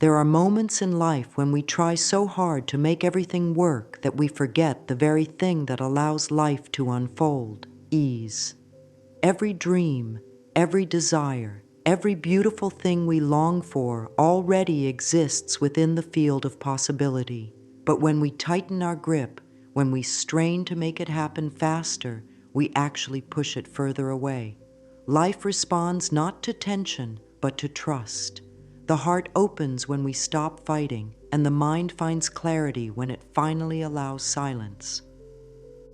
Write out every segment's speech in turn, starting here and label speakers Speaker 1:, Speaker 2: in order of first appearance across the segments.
Speaker 1: There are moments in life when we try so hard to make everything work that we forget the very thing that allows life to unfold: ease. Every dream, every desire, every beautiful thing we long for already exists within the field of possibility. But when we tighten our grip, when we strain to make it happen faster, we actually push it further away. Life responds not to tension, but to trust. The heart opens when we stop fighting, and the mind finds clarity when it finally allows silence.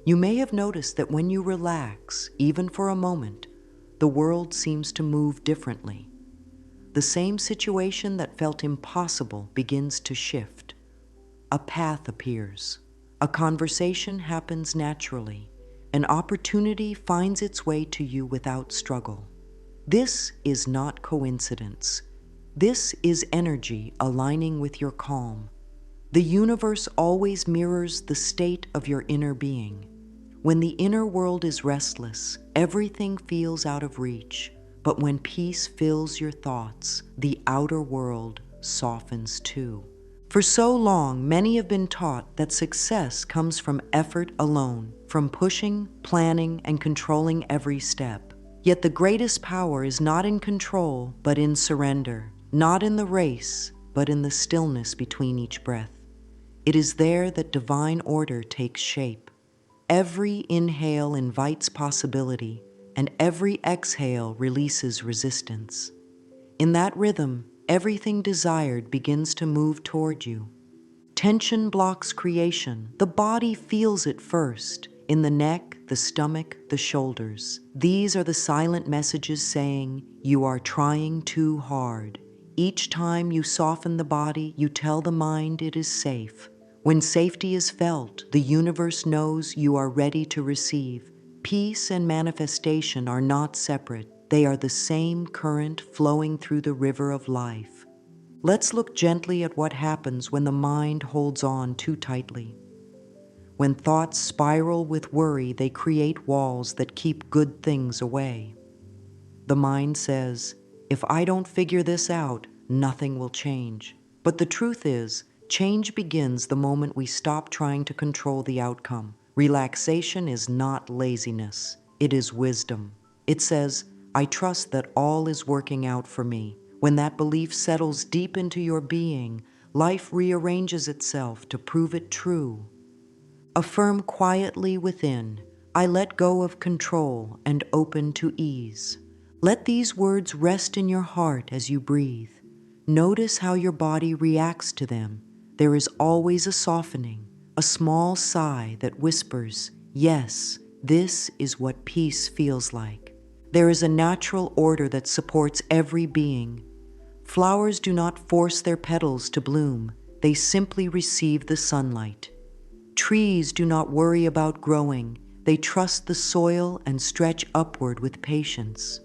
Speaker 1: You may have noticed that when you relax, even for a moment, the world seems to move differently. The same situation that felt impossible begins to shift. A path appears. A conversation happens naturally. An opportunity finds its way to you without struggle. This is not coincidence. This is energy aligning with your calm. The universe always mirrors the state of your inner being. When the inner world is restless, everything feels out of reach. But when peace fills your thoughts, the outer world softens too. For so long, many have been taught that success comes from effort alone, from pushing, planning, and controlling every step. Yet the greatest power is not in control, but in surrender. Not in the race, but in the stillness between each breath. It is there that divine order takes shape. Every inhale invites possibility, and every exhale releases resistance. In that rhythm, everything desired begins to move toward you. Tension blocks creation. The body feels it first, in the neck, the stomach, the shoulders. These are the silent messages saying, "You are trying too hard." Each time you soften the body, you tell the mind it is safe. When safety is felt, the universe knows you are ready to receive. Peace and manifestation are not separate. They are the same current flowing through the river of life. Let's look gently at what happens when the mind holds on too tightly. When thoughts spiral with worry, they create walls that keep good things away. The mind says, "If I don't figure this out, nothing will change." But the truth is, change begins the moment we stop trying to control the outcome. Relaxation is not laziness. It is wisdom. It says, "I trust that all is working out for me." When that belief settles deep into your being, life rearranges itself to prove it true. Affirm quietly within, "I let go of control and open to ease." Let these words rest in your heart as you breathe. Notice how your body reacts to them. There is always a softening, a small sigh that whispers, "Yes, this is what peace feels like." There is a natural order that supports every being. Flowers do not force their petals to bloom. They simply receive the sunlight. Trees do not worry about growing. They trust the soil and stretch upward with patience.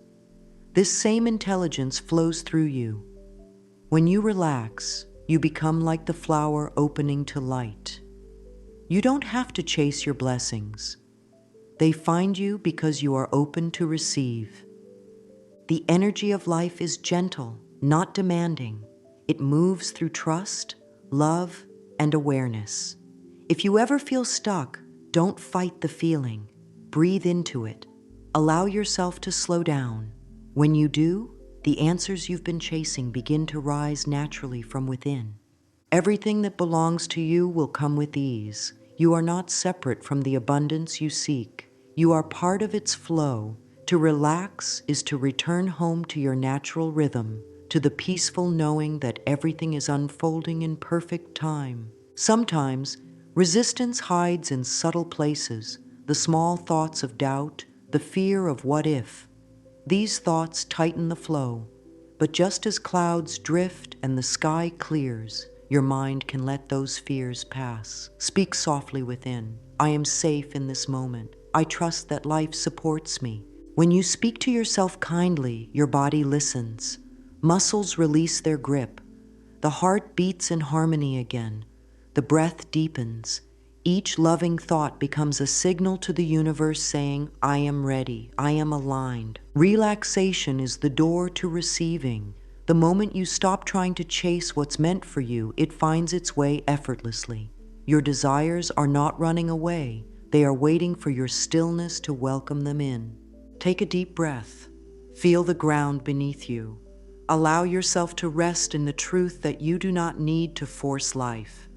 Speaker 1: This same intelligence flows through you. When you relax, you become like the flower opening to light. You don't have to chase your blessings. They find you because you are open to receive. The energy of life is gentle, not demanding. It moves through trust, love, and awareness. If you ever feel stuck, don't fight the feeling. Breathe into it. Allow yourself to slow down. When you do, the answers you've been chasing begin to rise naturally from within. Everything that belongs to you will come with ease. You are not separate from the abundance you seek. You are part of its flow. To relax is to return home to your natural rhythm, to the peaceful knowing that everything is unfolding in perfect time. Sometimes, resistance hides in subtle places, the small thoughts of doubt, the fear of what if. These thoughts tighten the flow, but just as clouds drift and the sky clears, your mind can let those fears pass. Speak softly within. "I am safe in this moment. I trust that life supports me." When you speak to yourself kindly, your body listens. Muscles release their grip. The heart beats in harmony again. The breath deepens. Each loving thought becomes a signal to the universe saying, "I am ready, I am aligned." Relaxation is the door to receiving, The moment you stop trying to chase what's meant for you, it finds its way effortlessly. Your desires are not running away. They are waiting for your stillness to welcome them in. Take a deep breath. Feel the ground beneath you. Allow yourself to rest in the truth that you do not need to force life.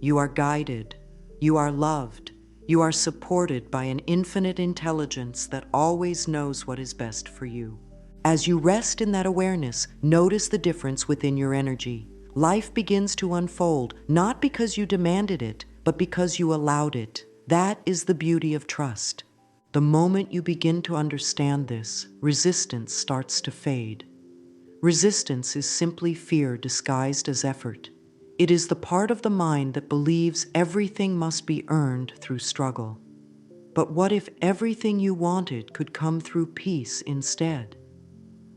Speaker 1: You are guided. You are loved. You are supported by an infinite intelligence that always knows what is best for you. As you rest in that awareness, notice the difference within your energy. Life begins to unfold, not because you demanded it, but because you allowed it. That is the beauty of trust. The moment you begin to understand this, resistance starts to fade. Resistance is simply fear disguised as effort. It is the part of the mind that believes everything must be earned through struggle. But what if everything you wanted could come through peace instead?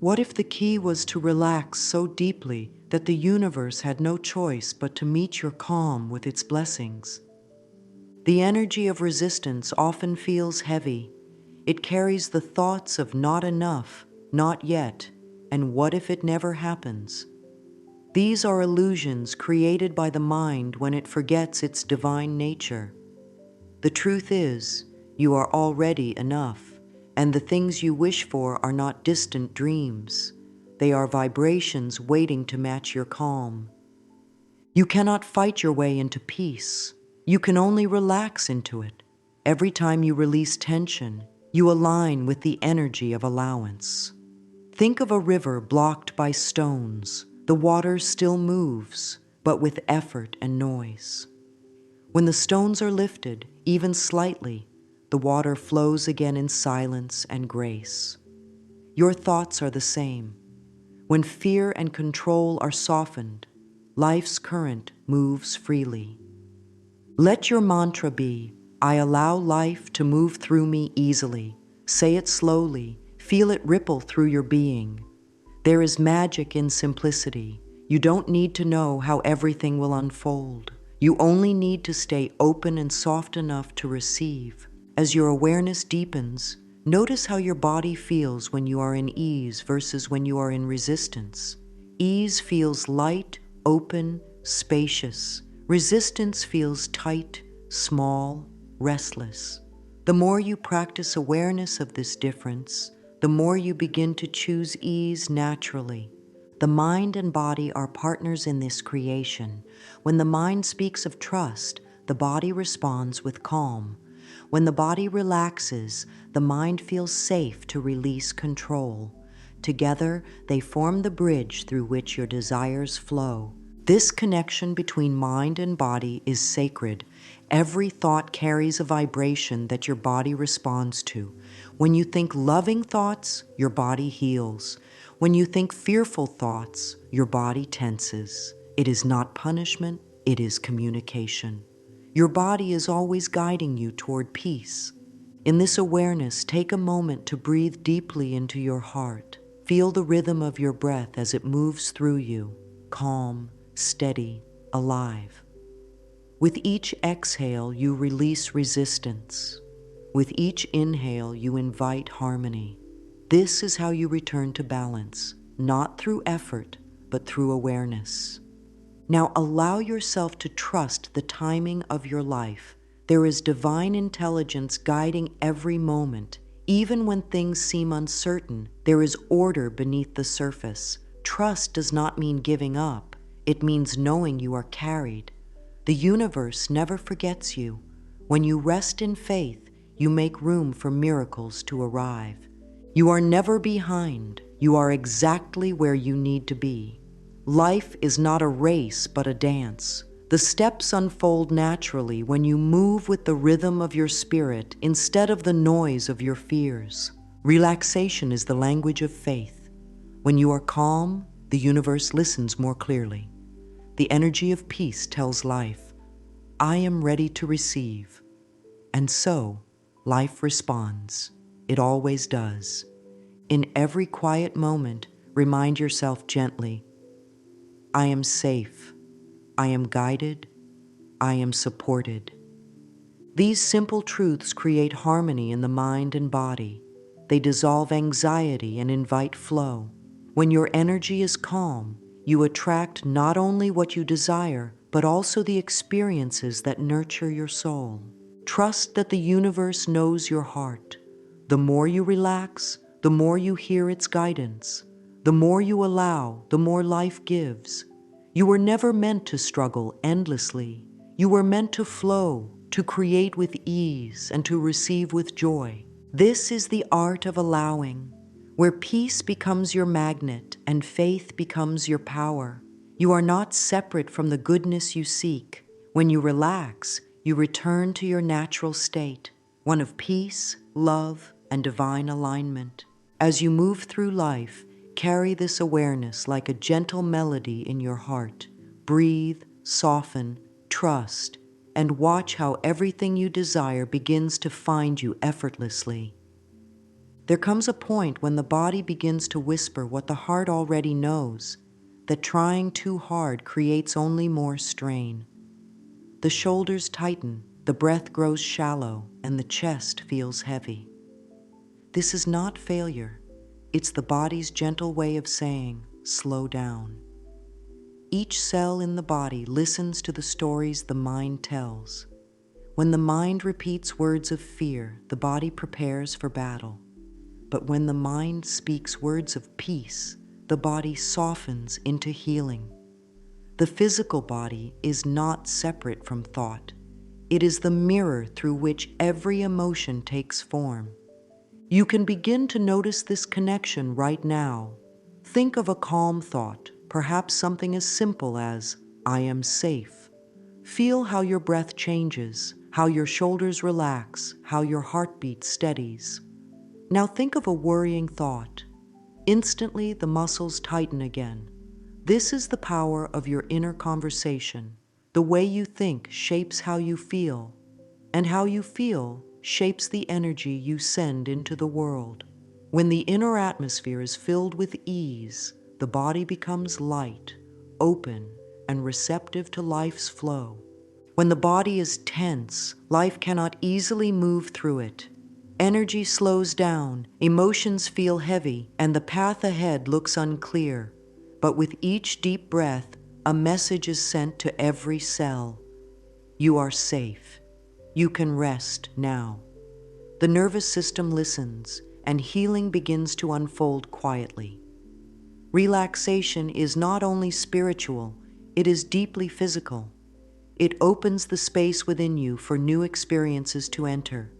Speaker 1: What if the key was to relax so deeply that the universe had no choice but to meet your calm with its blessings? The energy of resistance often feels heavy. It carries the thoughts of not enough, not yet, and what if it never happens? These are illusions created by the mind when it forgets its divine nature. The truth is, you are already enough, and the things you wish for are not distant dreams. They are vibrations waiting to match your calm. You cannot fight your way into peace. You can only relax into it. Every time you release tension, you align with the energy of allowance. Think of a river blocked by stones. The water still moves, but with effort and noise. When the stones are lifted, even slightly, the water flows again in silence and grace. Your thoughts are the same. When fear and control are softened, life's current moves freely. Let your mantra be, I allow life to move through me easily. Say it slowly, feel it ripple through your being. There is magic in simplicity. You don't need to know how everything will unfold. You only need to stay open and soft enough to receive. As your awareness deepens, notice how your body feels when you are in ease versus when you are in resistance. Ease feels light, open, spacious. Resistance feels tight, small, restless. The more you practice awareness of this difference, the more you begin to choose ease naturally. The mind and body are partners in this creation. When the mind speaks of trust, the body responds with calm. When the body relaxes, the mind feels safe to release control. Together, they form the bridge through which your desires flow. This connection between mind and body is sacred. Every thought carries a vibration that your body responds to. When you think loving thoughts, your body heals. When you think fearful thoughts, your body tenses. It is not punishment, it is communication. Your body is always guiding you toward peace. In this awareness, take a moment to breathe deeply into your heart. Feel the rhythm of your breath as it moves through you, calm, steady, alive. With each exhale, you release resistance. With each inhale, you invite harmony. This is how you return to balance, not through effort, but through awareness. Now allow yourself to trust the timing of your life. There is divine intelligence guiding every moment. Even when things seem uncertain, there is order beneath the surface. Trust does not mean giving up. It means knowing you are carried. The universe never forgets you. When you rest in faith, you make room for miracles to arrive. You are never behind. You are exactly where you need to be. Life is not a race, but a dance. The steps unfold naturally when you move with the rhythm of your spirit instead of the noise of your fears. Relaxation is the language of faith. When you are calm, the universe listens more clearly. The energy of peace tells life, I am ready to receive. And so, life responds. It always does. In every quiet moment, remind yourself gently, I am safe. I am guided. I am supported. These simple truths create harmony in the mind and body. They dissolve anxiety and invite flow. When your energy is calm, you attract not only what you desire, but also the experiences that nurture your soul. Trust that the universe knows your heart. The more you relax, the more you hear its guidance. The more you allow, the more life gives. You were never meant to struggle endlessly. You were meant to flow, to create with ease, and to receive with joy. This is the art of allowing, where peace becomes your magnet and faith becomes your power. You are not separate from the goodness you seek. When you relax, you return to your natural state, one of peace, love, and divine alignment. As you move through life, carry this awareness like a gentle melody in your heart. Breathe, soften, trust, and watch how everything you desire begins to find you effortlessly. There comes a point when the body begins to whisper what the heart already knows, that trying too hard creates only more strain. The shoulders tighten, the breath grows shallow, and the chest feels heavy. This is not failure. It's the body's gentle way of saying, slow down. Each cell in the body listens to the stories the mind tells. When the mind repeats words of fear, the body prepares for battle. But when the mind speaks words of peace, the body softens into healing. The physical body is not separate from thought. It is the mirror through which every emotion takes form. You can begin to notice this connection right now. Think of a calm thought, perhaps something as simple as, I am safe. Feel how your breath changes, how your shoulders relax, how your heartbeat steadies. Now think of a worrying thought. Instantly, the muscles tighten again. This is the power of your inner conversation. The way you think shapes how you feel, and how you feel shapes the energy you send into the world. When the inner atmosphere is filled with ease, the body becomes light, open, and receptive to life's flow. When the body is tense, life cannot easily move through it. Energy slows down, emotions feel heavy, and the path ahead looks unclear. But with each deep breath, a message is sent to every cell. You are safe. You can rest now. The nervous system listens, and healing begins to unfold quietly. Relaxation is not only spiritual, it is deeply physical. It opens the space within you for new experiences to enter.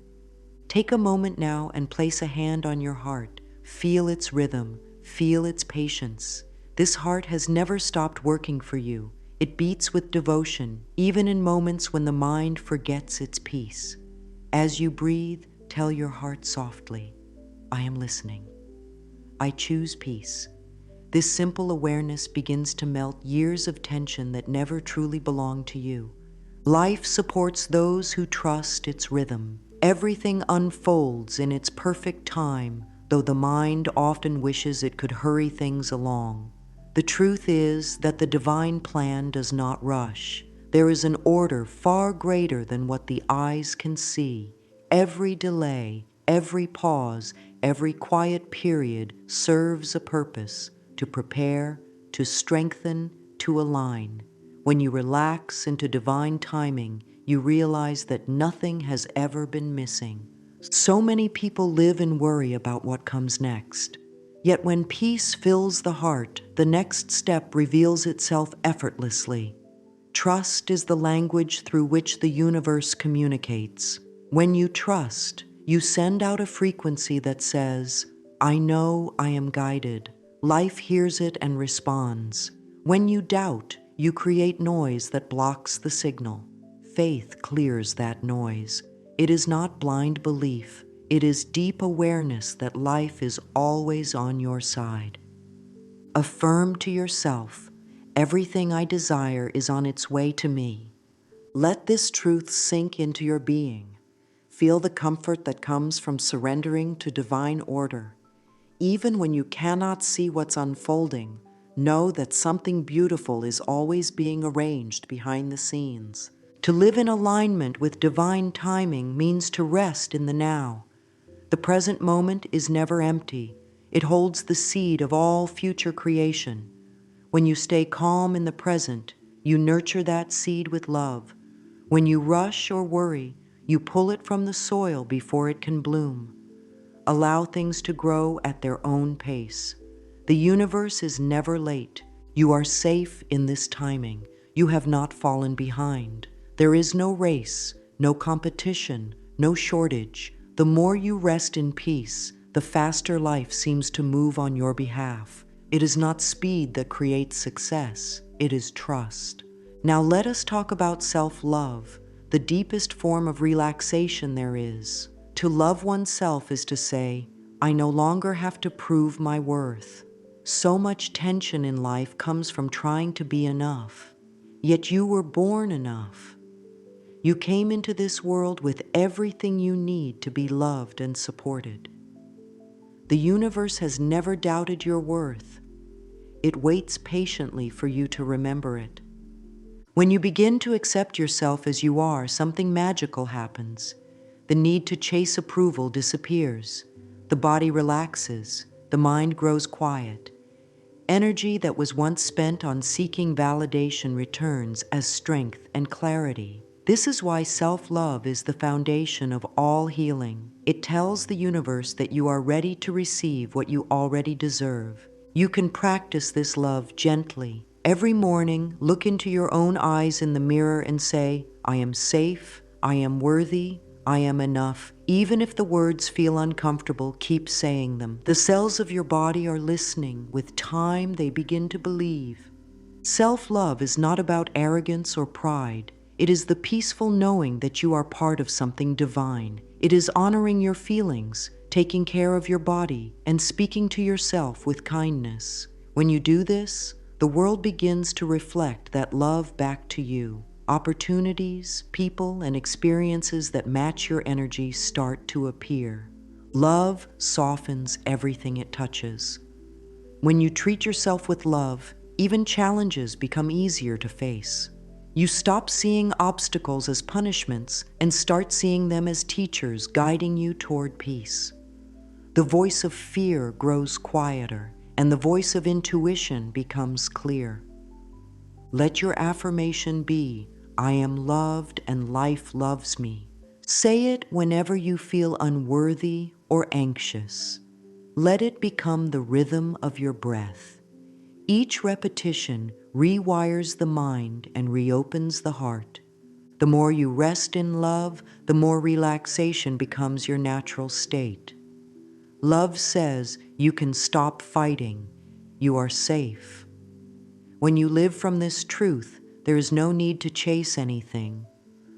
Speaker 1: Take a moment now and place a hand on your heart. Feel its rhythm, feel its patience. This heart has never stopped working for you. It beats with devotion, even in moments when the mind forgets its peace. As you breathe, tell your heart softly, I am listening. I choose peace. This simple awareness begins to melt years of tension that never truly belonged to you. Life supports those who trust its rhythm. Everything unfolds in its perfect time, though the mind often wishes it could hurry things along. The truth is that the divine plan does not rush. There is an order far greater than what the eyes can see. Every delay, every pause, every quiet period serves a purpose: to prepare, to strengthen, to align. When you relax into divine timing, you realize that nothing has ever been missing. So many people live in worry about what comes next. Yet when peace fills the heart, the next step reveals itself effortlessly. Trust is the language through which the universe communicates. When you trust, you send out a frequency that says, I know I am guided. Life hears it and responds. When you doubt, you create noise that blocks the signal. Faith clears that noise. It is not blind belief. It is deep awareness that life is always on your side. Affirm to yourself, everything I desire is on its way to me. Let this truth sink into your being. Feel the comfort that comes from surrendering to divine order. Even when you cannot see what's unfolding, know that something beautiful is always being arranged behind the scenes. To live in alignment with divine timing means to rest in the now. The present moment is never empty. It holds the seed of all future creation. When you stay calm in the present, you nurture that seed with love. When you rush or worry, you pull it from the soil before it can bloom. Allow things to grow at their own pace. The universe is never late. You are safe in this timing. You have not fallen behind. There is no race, no competition, no shortage. The more you rest in peace, the faster life seems to move on your behalf. It is not speed that creates success. It is trust. Now let us talk about self-love, the deepest form of relaxation there is. To love oneself is to say, I no longer have to prove my worth. So much tension in life comes from trying to be enough. Yet you were born enough. You came into this world with everything you need to be loved and supported. The universe has never doubted your worth. It waits patiently for you to remember it. When you begin to accept yourself as you are, something magical happens. The need to chase approval disappears. The body relaxes. The mind grows quiet. Energy that was once spent on seeking validation returns as strength and clarity. This is why self-love is the foundation of all healing. It tells the universe that you are ready to receive what you already deserve. You can practice this love gently. Every morning, look into your own eyes in the mirror and say, I am safe, I am worthy, I am enough. Even if the words feel uncomfortable, keep saying them. The cells of your body are listening. With time, they begin to believe. Self-love is not about arrogance or pride. It is the peaceful knowing that you are part of something divine. It is honoring your feelings, taking care of your body, and speaking to yourself with kindness. When you do this, the world begins to reflect that love back to you. Opportunities, people, and experiences that match your energy start to appear. Love softens everything it touches. When you treat yourself with love, even challenges become easier to face. You stop seeing obstacles as punishments and start seeing them as teachers guiding you toward peace. The voice of fear grows quieter, and the voice of intuition becomes clear. Let your affirmation be, I am loved and life loves me. Say it whenever you feel unworthy or anxious. Let it become the rhythm of your breath. Each repetition rewires the mind and reopens the heart. The more you rest in love, the more relaxation becomes your natural state. Love says you can stop fighting. You are safe. When you live from this truth, there is no need to chase anything.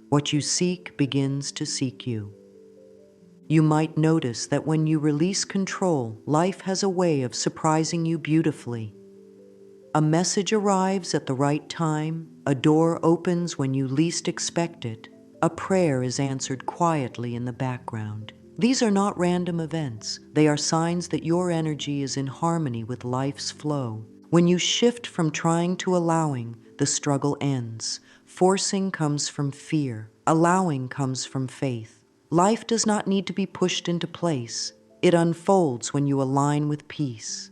Speaker 1: What you seek begins to seek you. You might notice that when you release control, life has a way of surprising you beautifully. A message arrives at the right time, a door opens when you least expect it, a prayer is answered quietly in the background. These are not random events. They are signs that your energy is in harmony with life's flow. When you shift from trying to allowing, the struggle ends. Forcing comes from fear. Allowing comes from faith. Life does not need to be pushed into place. It unfolds when you align with peace.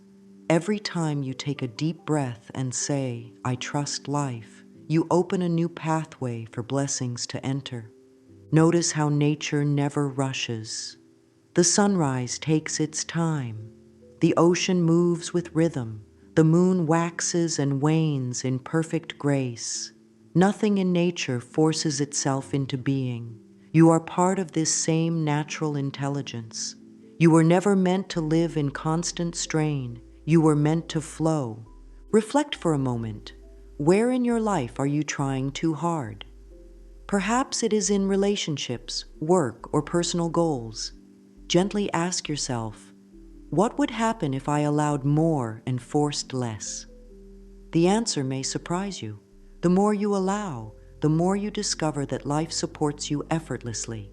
Speaker 1: Every time you take a deep breath and say, I trust life, you open a new pathway for blessings to enter. Notice how nature never rushes. The sunrise takes its time. The ocean moves with rhythm. The moon waxes and wanes in perfect grace. Nothing in nature forces itself into being. You are part of this same natural intelligence. You were never meant to live in constant strain. You were meant to flow. Reflect for a moment. Where in your life are you trying too hard? Perhaps it is in relationships, work, or personal goals. Gently ask yourself, what would happen if I allowed more and forced less? The answer may surprise you. The more you allow, the more you discover that life supports you effortlessly.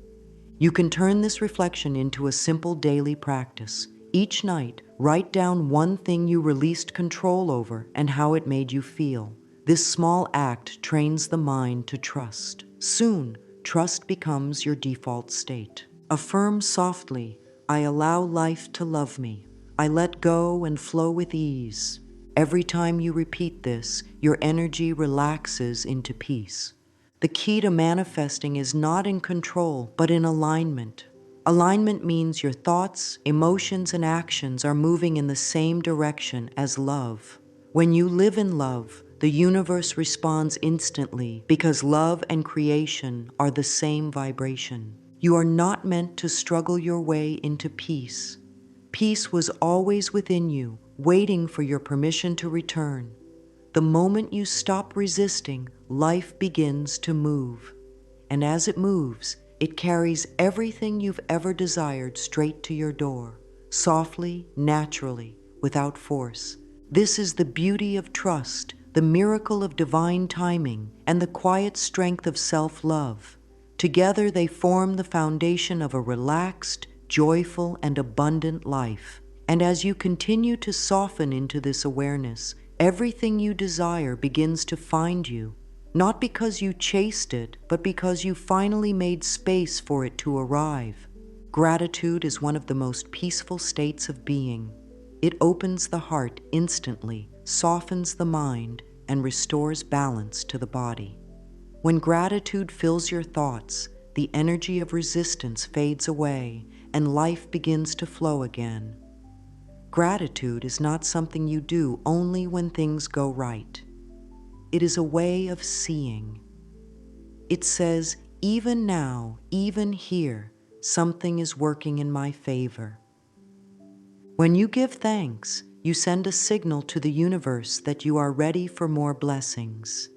Speaker 1: You can turn this reflection into a simple daily practice. Each night, write down one thing you released control over and how it made you feel. This small act trains the mind to trust. Soon, trust becomes your default state. Affirm softly, I allow life to love me. I let go and flow with ease. Every time you repeat this, your energy relaxes into peace. The key to manifesting is not in control, but in alignment. Alignment means your thoughts, emotions, and actions are moving in the same direction as love. When you live in love, the universe responds instantly because love and creation are the same vibration. You are not meant to struggle your way into peace. Peace was always within you, waiting for your permission to return. The moment you stop resisting, life begins to move. And as it moves, it carries everything you've ever desired straight to your door, softly, naturally, without force. This is the beauty of trust, the miracle of divine timing, and the quiet strength of self-love. Together they form the foundation of a relaxed, joyful, and abundant life. And as you continue to soften into this awareness, everything you desire begins to find you, not because you chased it, but because you finally made space for it to arrive. Gratitude is one of the most peaceful states of being. It opens the heart instantly, softens the mind, and restores balance to the body. When gratitude fills your thoughts, the energy of resistance fades away, and life begins to flow again. Gratitude is not something you do only when things go right. It is a way of seeing. It says, even now, even here, something is working in my favor. When you give thanks, you send a signal to the universe that you are ready for more blessings.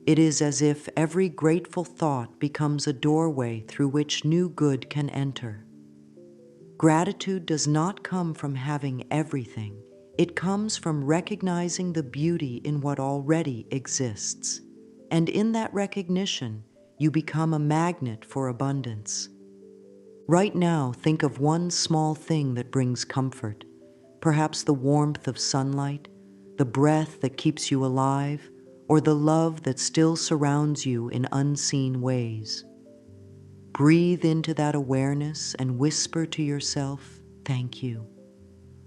Speaker 1: It is as if every grateful thought becomes a doorway through which new good can enter. Gratitude does not come from having everything. It comes from recognizing the beauty in what already exists. And in that recognition, you become a magnet for abundance. Right now, think of one small thing that brings comfort. Perhaps the warmth of sunlight, the breath that keeps you alive, or the love that still surrounds you in unseen ways. Breathe into that awareness and whisper to yourself, thank you.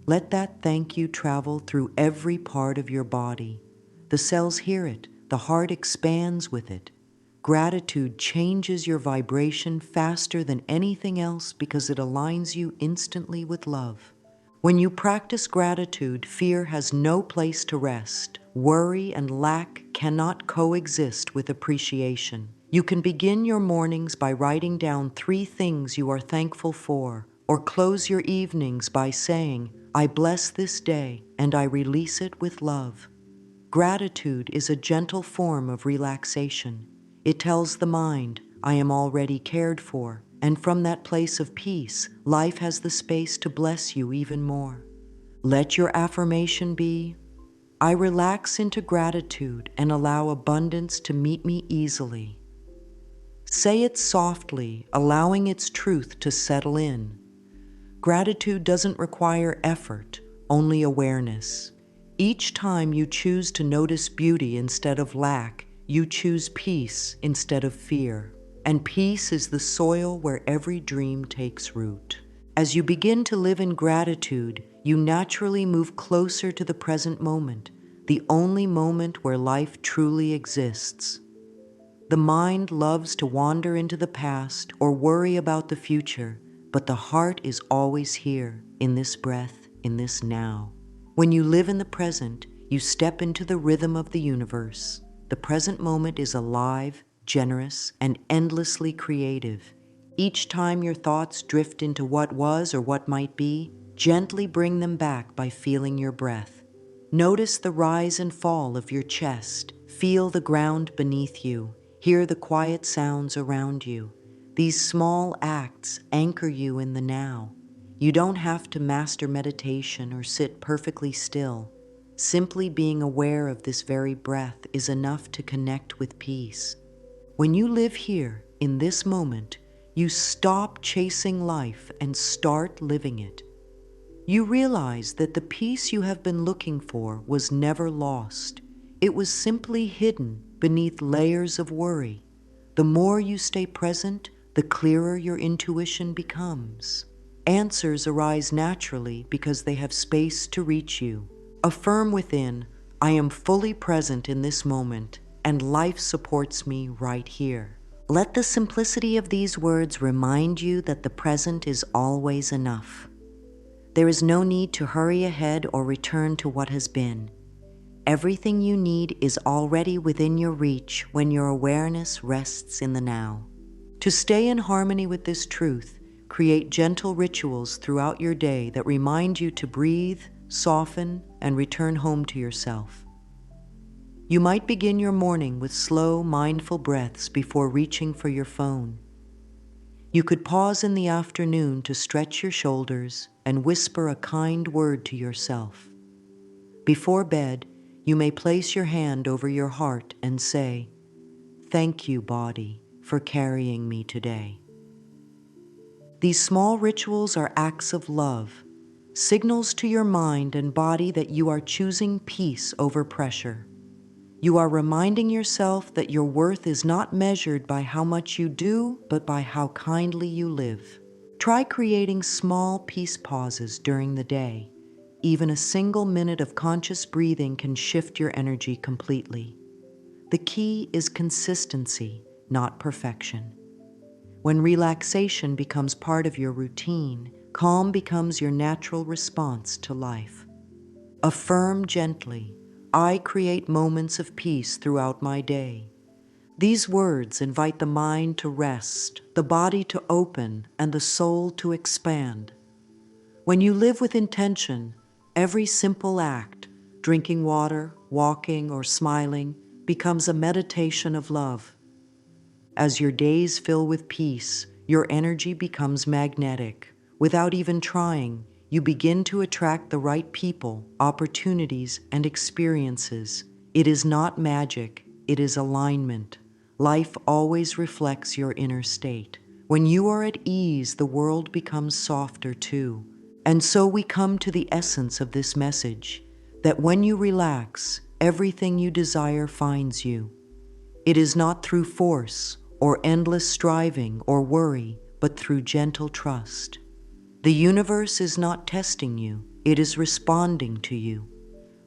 Speaker 1: Let that thank you travel through every part of your body. The cells hear it, the heart expands with it. Gratitude changes your vibration faster than anything else because it aligns you instantly with love. When you practice gratitude, fear has no place to rest. Worry and lack cannot coexist with appreciation. You can begin your mornings by writing down 3 things you are thankful for, or close your evenings by saying, I bless this day and I release it with love. Gratitude is a gentle form of relaxation. It tells the mind, I am already cared for, and from that place of peace, life has the space to bless you even more. Let your affirmation be, I relax into gratitude and allow abundance to meet me easily. Say it softly, allowing its truth to settle in. Gratitude doesn't require effort, only awareness. Each time you choose to notice beauty instead of lack, you choose peace instead of fear. And peace is the soil where every dream takes root. As you begin to live in gratitude, you naturally move closer to the present moment, the only moment where life truly exists. The mind loves to wander into the past or worry about the future, but the heart is always here, in this breath, in this now. When you live in the present, you step into the rhythm of the universe. The present moment is alive, generous, and endlessly creative. Each time your thoughts drift into what was or what might be, gently bring them back by feeling your breath. Notice the rise and fall of your chest. Feel the ground beneath you. Hear the quiet sounds around you. These small acts anchor you in the now. You don't have to master meditation or sit perfectly still. Simply being aware of this very breath is enough to connect with peace. When you live here, in this moment, you stop chasing life and start living it. You realize that the peace you have been looking for was never lost. It was simply hidden beneath layers of worry. The more you stay present, the clearer your intuition becomes. Answers arise naturally because they have space to reach you. Affirm within, I am fully present in this moment, and life supports me right here. Let the simplicity of these words remind you that the present is always enough. There is no need to hurry ahead or return to what has been. Everything you need is already within your reach when your awareness rests in the now. To stay in harmony with this truth, create gentle rituals throughout your day that remind you to breathe, soften, and return home to yourself. You might begin your morning with slow, mindful breaths before reaching for your phone. You could pause in the afternoon to stretch your shoulders and whisper a kind word to yourself. Before bed, you may place your hand over your heart and say, "Thank you, body, for carrying me today." These small rituals are acts of love, signals to your mind and body that you are choosing peace over pressure. You are reminding yourself that your worth is not measured by how much you do, but by how kindly you live. Try creating small peace pauses during the day. Even a single minute of conscious breathing can shift your energy completely. The key is consistency, not perfection. When relaxation becomes part of your routine, calm becomes your natural response to life. Affirm gently, I create moments of peace throughout my day. These words invite the mind to rest, the body to open, and the soul to expand. When you live with intention, every simple act, drinking water, walking, or smiling, becomes a meditation of love. As your days fill with peace, your energy becomes magnetic. Without even trying, you begin to attract the right people, opportunities, and experiences. It is not magic, it is alignment. Life always reflects your inner state. When you are at ease, the world becomes softer too. And so we come to the essence of this message, that when you relax, everything you desire finds you. It is not through force or endless striving or worry, but through gentle trust. The universe is not testing you, it is responding to you.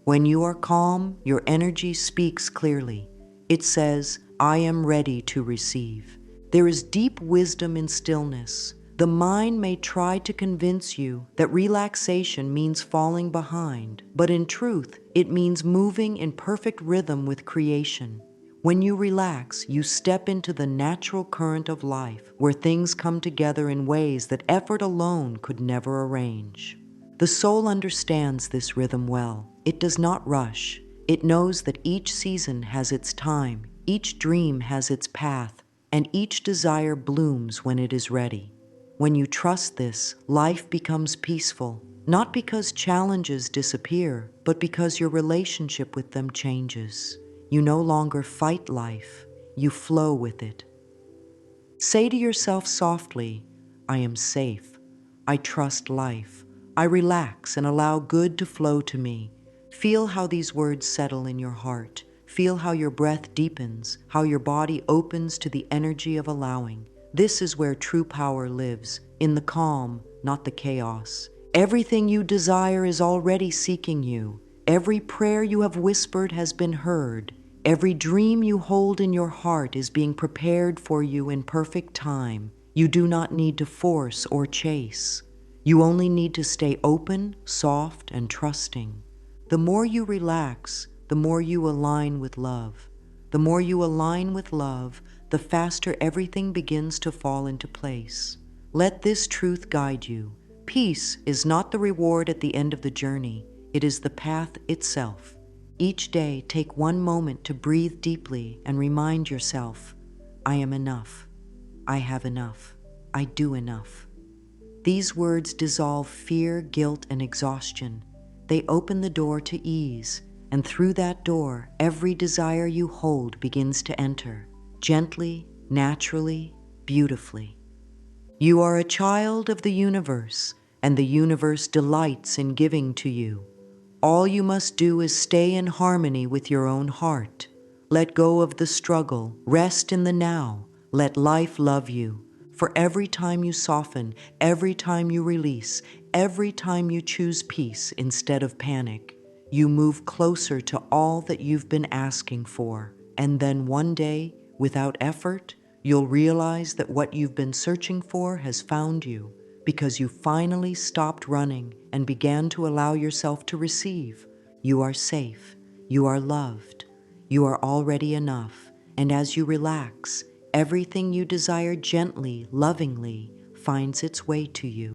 Speaker 1: When you are calm, your energy speaks clearly. It says, I am ready to receive. There is deep wisdom in stillness. The mind may try to convince you that relaxation means falling behind, but in truth, it means moving in perfect rhythm with creation. When you relax, you step into the natural current of life, where things come together in ways that effort alone could never arrange. The soul understands this rhythm well. It does not rush. It knows that each season has its time, each dream has its path, and each desire blooms when it is ready. When you trust this, life becomes peaceful, not because challenges disappear, but because your relationship with them changes. You no longer fight life, you flow with it. Say to yourself softly, I am safe, I trust life, I relax and allow good to flow to me. Feel how these words settle in your heart. Feel how your breath deepens, how your body opens to the energy of allowing. This is where true power lives, in the calm, not the chaos. Everything you desire is already seeking you. Every prayer you have whispered has been heard. Every dream you hold in your heart is being prepared for you in perfect time. You do not need to force or chase. You only need to stay open, soft, and trusting. The more you relax, the more you align with love. The more you align with love, the faster everything begins to fall into place. Let this truth guide you. Peace is not the reward at the end of the journey. It is the path itself. Each day, take one moment to breathe deeply and remind yourself, I am enough. I have enough. I do enough. These words dissolve fear, guilt, and exhaustion. They open the door to ease, and through that door, every desire you hold begins to enter, gently, naturally, beautifully. You are a child of the universe, and the universe delights in giving to you. All you must do is stay in harmony with your own heart. Let go of the struggle, rest in the now, let life love you. For every time you soften, every time you release, every time you choose peace instead of panic, you move closer to all that you've been asking for. And then one day, without effort, you'll realize that what you've been searching for has found you, because you finally stopped running and began to allow yourself to receive. You are safe. You are loved. You are already enough. And as you relax, everything you desire gently, lovingly, finds its way to you.